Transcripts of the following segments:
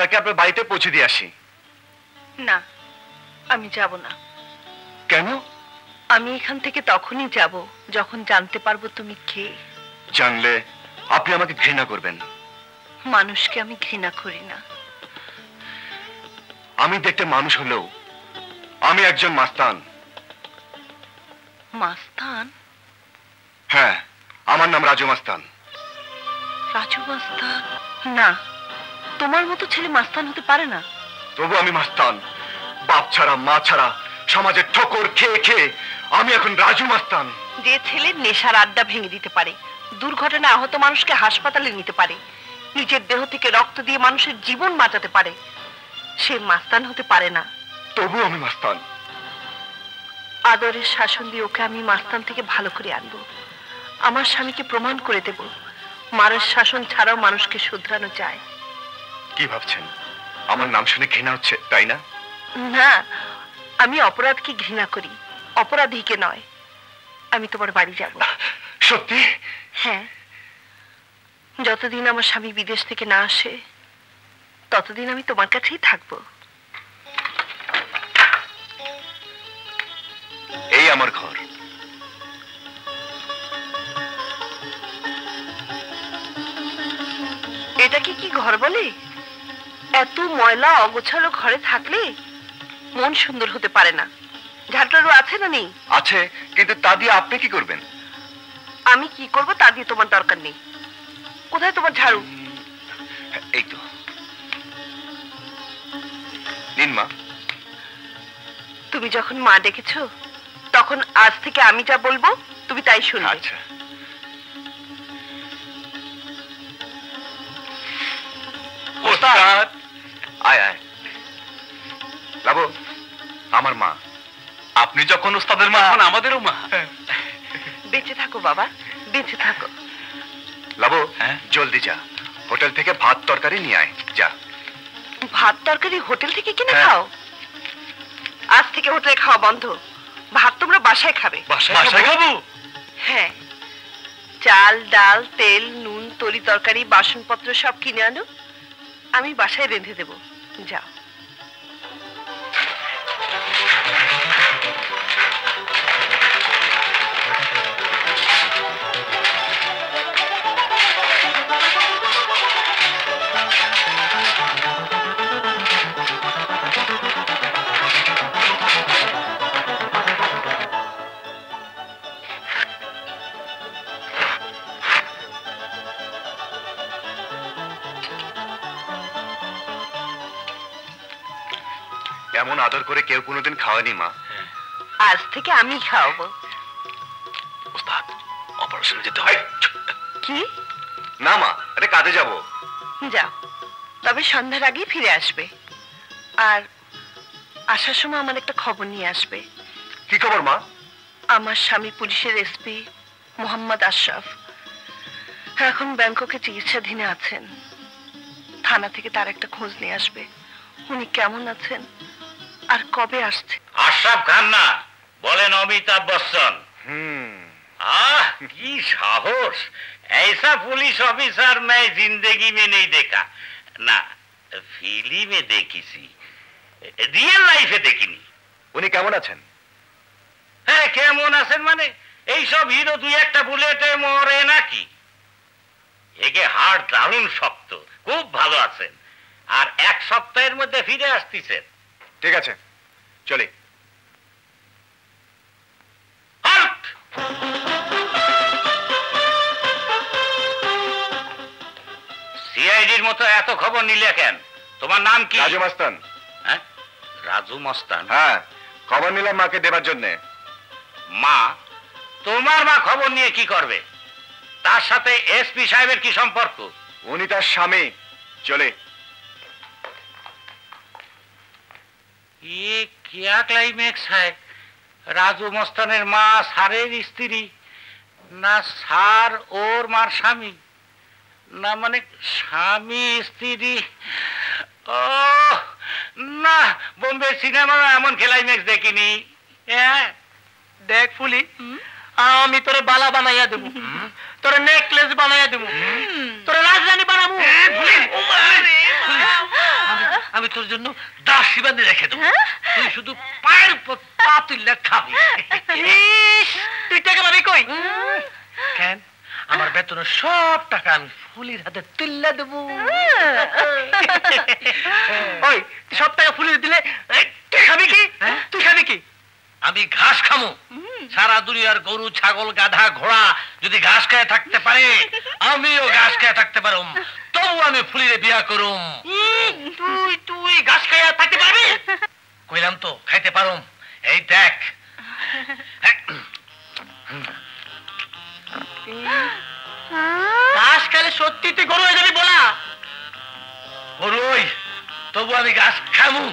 আপনাকে আপনার বাড়িতে পৌঁছে দিয়ে আসি। না, আমি যাব না। কেন? আমি এখান থেকে তখনই যাব যখন জানতে পারবো তুমি কে। জানলে আপনি আমাকে ঘৃণা করবেন। মানুষকে আমি ঘৃণা করি না। আমি দেখতে মানুষ হলেও আমি একজন মাস্তান। মাস্তান? হ্যাঁ, আমার নাম রাজু মাস্তান। রাজু মাস্তান? না, তোমার মতো ছেলে মাস্তান হতে পারে না। তবু আমি মাস্তান। বাপ ছাড়া মা ছাড়া সমাজের ঠোকর খেয়ে খেয়ে আমি এখন রাজু মাস্তান। যে ছেলে নেশার আড্ডা ভেঙে দিতে পারে, দুর্ঘটনায় আহত মানুষকে হাসপাতালে নিতে পারে, নিজের দেহ থেকে রক্ত দিয়ে মানুষের জীবন বাঁচাতে পারে, সে মাস্তান হতে পারে না। তবু আমি মাস্তান। আদরের শাসন দিয়ে ওকে আমি মাস্তান থেকে ভালো করে আনবো। আমার স্বামীকে প্রমাণ করে দেব মারের শাসন ছাড়াও মানুষকে শুধরানো যায়। কি ভাবছেন? আমার নাম শুনে ঘৃণা হচ্ছে, তাই না? না, আমি অপরাধকে ঘৃণা করি, অপরাধীকে নয়। আমি তোমার বাড়ি যাব। সত্যি? হ্যাঁ, যতদিন আমার স্বামী বিদেশ থেকে না আসে ততদিন আমি তোমার কাছেই থাকবো। এই আমার ঘর। এটাকে কি ঘর বলে? এত ময়লা অগোছালো ঘরে থাকলে মন সুন্দর হতে পারে না। ঝাড়টারু আছে না নেই? আছে, কিন্তু তা দিয়ে আপনি কি করবেন? আমি কি করব তা দিয়ে তোমার দরকার নেই। কোথায় তোমার ঝাড়ু? এই তো, নিন মা। তুমি যখন মা ডেকেছো তখন আজ থেকে আমি যা বলবো তুমি তাই শুনবে। আচ্ছা। ওস্তাদ, আয় আয়। লাবু, আমার মা। আপনি যখন ওস্তাদের মা, এখন আমাদেরও মা। বেঁচে থাকো বাবা, বেঁচে থাকো। লাবু, জলদি যা, হোটেল থেকে ভাত তরকারি নিয়ে আয়। যা। ভাত তরকারি হোটেল থেকে কিনে খাও? আজ থেকে হোটেলে খাওয়া বন্ধ। ভাত তোমরা বাসায় খাবে। বাসায় খাবো? হ্যাঁ, চাল ডাল তেল নুন তরি তরকারি বাসনপত্র সব কিনে আনো, আমি বাসায় রেঁধে দেবো। যাও। এমন আদর করে কেউ কোনোদিন খাওয়ানি মা। আজ থেকে আমি খাওয়াবো। ওস্তাদ, অপারেশনে যেতে হয়। কি? না মা, আরে কাজে যাব। যাও, তবে সন্ধ্যার আগেই ফিরে আসবে। আর আসার সময় আমার একটা খবর নিয়ে আসবে। কি খবর মা? আমার স্বামী পুলিশের এসপি মোহাম্মদ আশরাফ এখন ব্যাংককে চিকিৎসাধীনে আছেন। থানা থেকে তার একটা খোঁজ নিয়ে আসবে, উনি কেমন আছেন আর কবে আসছে। আশরাফ খান না, বলেন অমিতাভ বচ্চন। আহ, কি সাহস! ऐसा पुलिस ऑफिसर मैं जिंदगी में नहीं देखा। না, ফিল্মে দেখেছি, রিয়েল লাইফে দেখিনি। উনি কেমন আছেন? হ্যাঁ, কেমন আছেন মানে এইসব হিরো দুই একটা বুলেটে মরে নাকি? একে হাড় দারুণ শক্ত, খুব ভালো আছেন। আর এক সপ্তাহের মধ্যে ফিরে আসতেছেন। ঠিক আছে, চলি। হাল্ট! সিআইডির মতো এত খবর নিলে কেন? তোমার নাম কি? রাজু মাস্তান। হ্যাঁ, রাজু মাস্তান। হ্যাঁ, খবর নিলাম মাকে দেবার জন্য। মা? তোমার মা খবর নিয়ে কি করবে? তার সাথে এসপি সাহেবের কি সম্পর্ক? উনি তার স্বামী। চলে। ये क्या क्लाइमैक्स है? राजू मस्ताনের মা সারের স্ত্রী, না সার ওর মার স্বামী, না মানে স্বামী স্ত্রী। ও না, বোম্বে সিনেমা এমন ক্লাইম্যাক্স দেখিনি। হ্যাঁ দেখ ফুলি, আমি তোরে বালা বানাইয়া দেবো, তোরে নেকলেস বানাইয়া দেবো, তোরে রাজরানী বানাবো। আমি তোর জন্য দাসী বান্ধে রেখে দেবো। তুই শুধু পায়ের উপর পা তুললে খাবি। তুই টাকা পাবি কই? কেন, আমার বেতনের সব টাকা আমি ফুলির হাতে তুললে দেবো। ওই সব টাকা ফুলির দিলে তুই খাবি কি? তুই খাবি কি? আমি ঘাস খামো। সারা দুনিয়ার গরু, ছাগল, গাধা, ঘোড়া যদি ঘাস খেয়ে থাকতে পারে, আমিও ঘাস খেয়ে থাকতে পারুম। তবু আমি ফুলিরে বিয়া করুম। তুই ঘাস খেয়ে থাকতে পারবি? কইলাম তো খাইতে পারুম। এই দেখ, ঘাস খেলে সত্যি তুই গরু হয়ে যাবি বলা? গরুই, তবু আমি ঘাস খামু।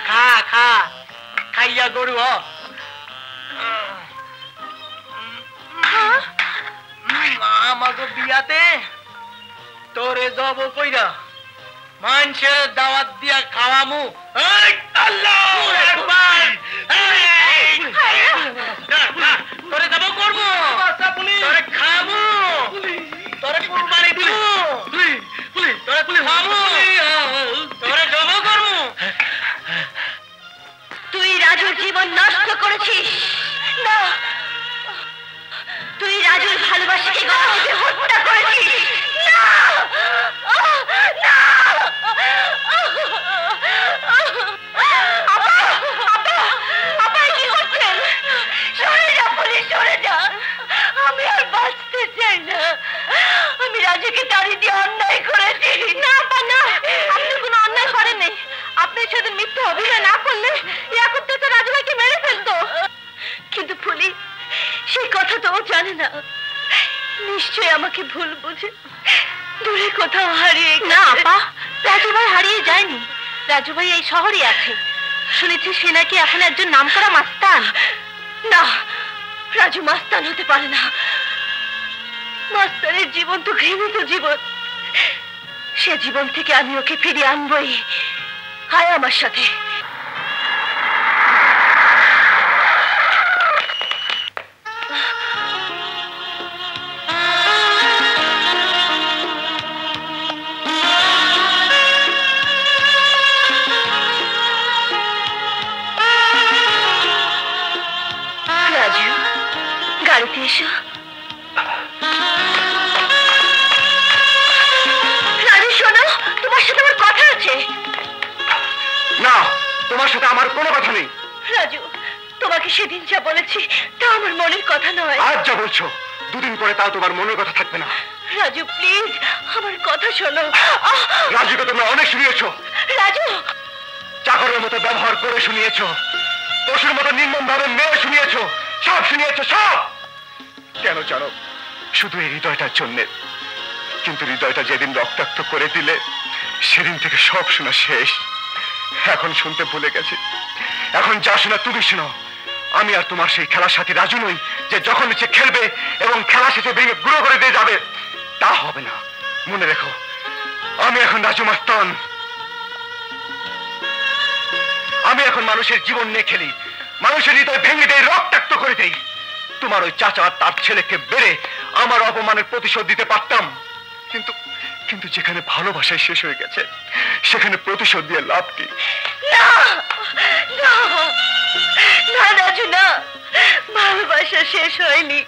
খা খা, খাইয়া গরু হ। আমাকে বিয়াতে তোরে যাব কইরা মানুষের দাওয়াত দিয়া খাওয়ামু। আল্লাহু আকবার। তোরে যাব করবো, তোরে খাবো, তোরে কুরবানি দিব, তোরে খাবো, তোরে যাব করবো। তুই রাজুর জীবন নষ্ট করেছিস। না, তুই রাজুর ভালোবাসাকে গলাতে হত্যা করেছিস। না, না। আপা, আপা, আপা কি করছেন? সরে যা পুলিশ, সরে যা। আমি আর বাঁচতে চাই না। আমি রাজুকে তাড়িয়ে দিয়ে অন্যায় করেছি। না আপা, না, আপনি কোনো অন্যায় করেন নাই। আপনার সাথে মিথ্যা অভিনয় না করলে ইয়াকুব তো রাজু ভাইকে মেরে ফেলতো। কিন্তু ফুলি সেই কথা তো ও জানে না। নিশ্চয়ই আমাকে ভুল বুঝে দূরে কোথাও হারিয়ে। না আপা, রাজু ভাই হারিয়ে যায়নি। রাজু ভাই এই শহরে আছে। শুনেছি সে নাকি এখন একজন নামকরা মাস্তান। না, রাজু মাস্তান হতে পারে না। মাস্তানের জীবন তো ঘৃণিত জীবন। সে জীবন থেকে আমি ওকে ফিরিয়ে আনবই। আয় আমার সাথে। রাজু, গাড়িতে এসো। রাজু শোনো, তোমার সাথে আমার কথা আছে। না, তোমার সাথে আমার কোনো কথা নেই। রাজু, তোমাকে সেদিন যা বলেছি তা আমার মনের কথা নয়। আজ যা বলছো, দুদিন পরে তাও তোমার মনের কথা থাকবে না। রাজু প্লিজ আমার কথা শোনো। রাজুকে তোমরা অনেক শুনিয়েছো। রাজু, চাকরের মতো ব্যবহার করে শুনিয়েছো, পশুর মতো নির্মম ভাবে মেয়ে শুনিয়েছো, সব শুনিয়েছো, সব। কেন জানো? শুধু এই হৃদয়টার জন্যে। কিন্তু হৃদয়টা যেদিন রক্তাক্ত করে দিলে সেদিন থেকে সব শোনা শেষ। এখন শুনতে ভুলে গেছি। এখন যা শোনা তুমি শোনো। আমি আর তোমার সেই খেলার সাথে রাজু নই যে যখন ইচ্ছে খেলবে এবং খেলা শেষে ভেঙে গুঁড়ো করে দিয়ে যাবে। তা হবে না, মনে রেখো। আমি এখন রাজু মাস্তান। আমি এখন মানুষের জীবন নিয়ে খেলি, মানুষের হৃদয় ভেঙে দেই, রক্তাক্ত করে দেই। তোমার ওই চাচা আর তার ছেলেকে বেড়ে আমার অপমানের প্রতিশোধ দিতে পারতাম, কিন্তু কিন্তু যেখানে ভালোবাসায় শেষ হয়ে গেছে সেখানে প্রতিশোধ দিয়ে লাভ কি? না না না রাজু, না, ভালোবাসা শেষ হয়নি।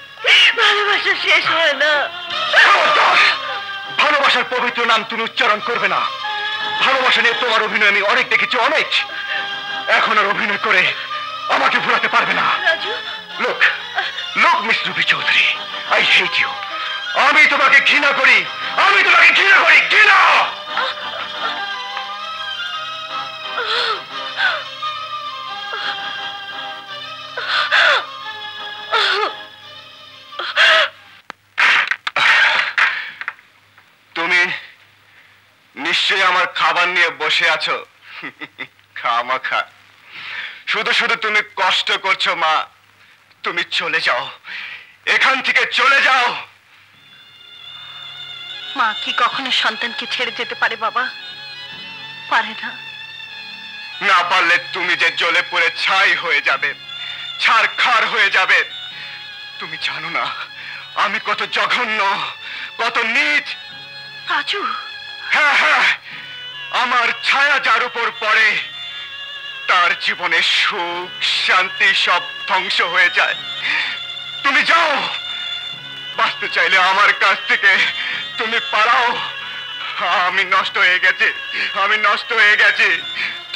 ভালোবাসা শেষ হয় না। ভালোবাসার পবিত্র নাম তুমি উচ্চারণ করবে না। ভালোবাসা নিয়ে তোমার অভিনয় আমি অনেক দেখেছি, অনেক। এখন আর অভিনয় করে আমাকে ভুলাতে পারবে না। রাজু, লোক লোক miss Ruby Chowdhury, I hate you. আমি তোমাকে ঘৃণা করি, আমি তোমাকে ঘৃণা করি, ঘৃণা। তুমি নিশ্চয়ই আমার খাবার নিয়ে বসে আছো। খামাখা শুধু শুধু তুমি কষ্ট করছো মা। তুমি চলে যাও, এখান থেকে চলে যাও। মা কি কখনো সন্তানকে ছেড়ে যেতে পারে বাবা? পারে না। না পারলে তুমি যে জ্বলে পুড়ে ছাই হয়ে যাবে, ছারখার হয়ে যাবে। তুমি জানো না আমি কত জঘন্য, কত নীচ। রাজু, হ্যাঁ হ্যাঁ, আমার ছায়া যার উপর পড়ে তার জীবনে সুখ শান্তি সব ধ্বংস হয়ে যায়। তুমি যাও, বাঁচতে চাইলে আমার কাছ থেকে তুমি পালাও। আমি নষ্ট হয়ে গেছি, আমি নষ্ট হয়ে গেছি।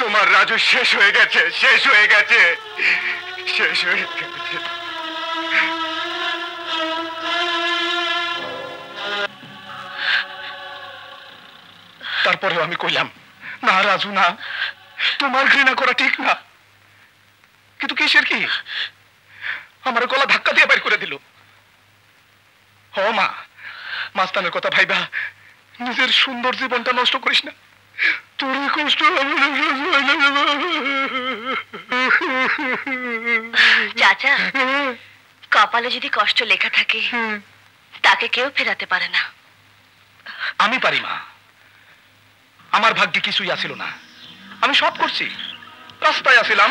তোমার রাজু শেষ হয়ে গেছে, শেষ হয়ে গেছে, শেষ হয়ে গেছে। তারপরেও আমি কইলাম না রাজু না, তোমার ঘৃণা করা ঠিক না। কিন্তু কিসের কি, আমার গলা ধাক্কা দিয়ে বের করে দিল। হ মা, মাস্তানের কথা ভাইবা নিজের সুন্দর জীবনটা নষ্ট করিস না। তোর কষ্ট চাচা, কপালে যদি কষ্ট লেখা থাকে তাকে কেউ ফেরাতে পারে না। আমি পারি মা, আমার ভাগ্যে কিছুই আসিল না। আমি সব করছি, রাস্তায় আসিলাম,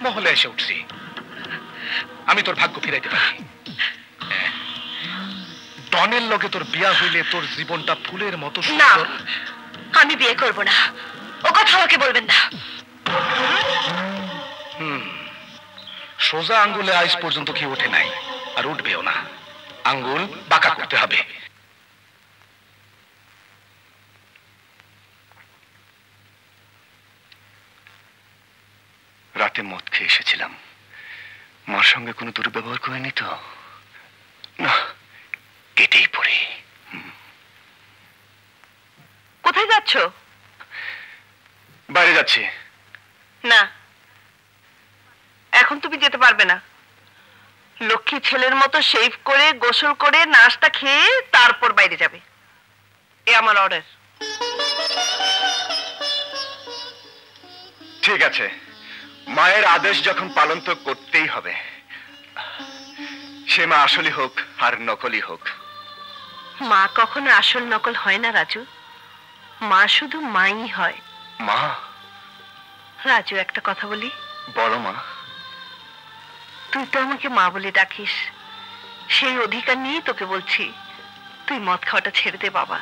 মহলে এসে উঠছি। আমি তোর ভাগ্য ফিরাইতে পারি। ডনের লগে তোর বিয়া হইলে তোর জীবনটা ফুলের মতো না, সুন্দর। আমি বিয়ে করব না। ও কথা আমাকে বলবেন না। সোজা আঙ্গুলে আজ পর্যন্ত কি ওঠে নাই, আর উঠবেও না। আঙ্গুল বাঁকা করতে হবে। রাতে মদ খেয়ে এসেছিলাম, মার সঙ্গে কোনো দুর্ব্যবহার করিনি তো? না, কেটেই পড়ি। কোথায় যাচ্ছ? বাইরে যাচ্ছি। না, এখন তুমি যেতে পারবে না। লক্ষ্মী ছেলের মতো শেভ করে গোসল করে নাস্তা খেয়ে তারপর বাইরে যাবে, এ আমার অর্ডার। ঠিক আছে, মায়ের আদেশ যখন পালন তো করতেই হবে। সে মা আসলই হোক আর নকলই হোক। মা কখনো আসল নকল হয় না রাজু, মা শুধু মাই হয়। মা? রাজু, একটা কথা বলি। বলো মা। তুই তো আমাকে মা বলে ডাকিস, সেই অধিকার নিয়েই তোকে বলছি, তুই মদ খাওয়াটা ছেড়ে দে বাবা।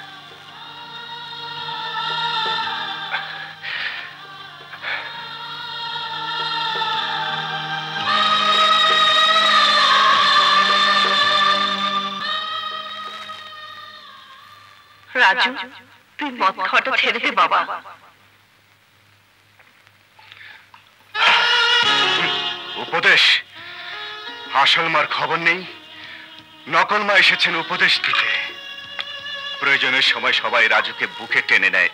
রাজু, তুই মদ খাওয়াটা ছেড়ে দে বাবা। উপদেশ? আসল মার খবর নেই, নকল মা এসেছেন উপদেশ দিতে। প্রয়োজনের সময় সবাই রাজুকে বুকে টেনে নেয়,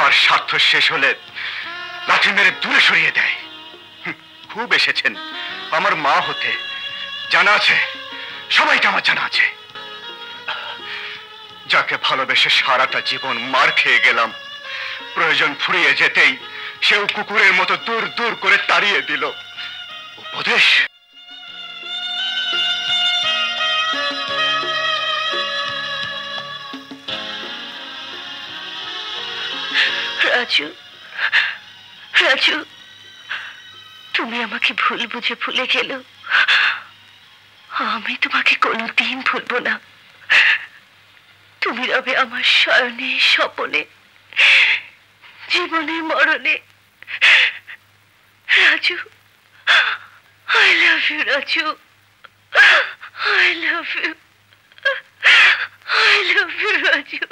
আর স্বার্থ শেষ হলে লাঠি মেরে দূরে সরিয়ে দেয়। খুব এসেছেন আমার মা হতে, জানা আছে, সবাইটা আমার জানা আছে। যাকে ভালোবেসে সারাটা জীবন মার খেয়ে গেলাম, প্রয়োজন ফুরিয়ে যেতেই সেও কুকুরের মতো দূর দূর করে তাড়িয়ে দিল। উপদেশ? রাজু, রাজু, তুমি আমাকে ভুল বুঝে ভুলে গেল, আমি তোমাকে কোনোদিন ভুলবো না। তুমি রবে আমার শয়নে স্বপনে, জীবনে মরণে। Raju, I love you, Raju, I love you, I love you, Raju.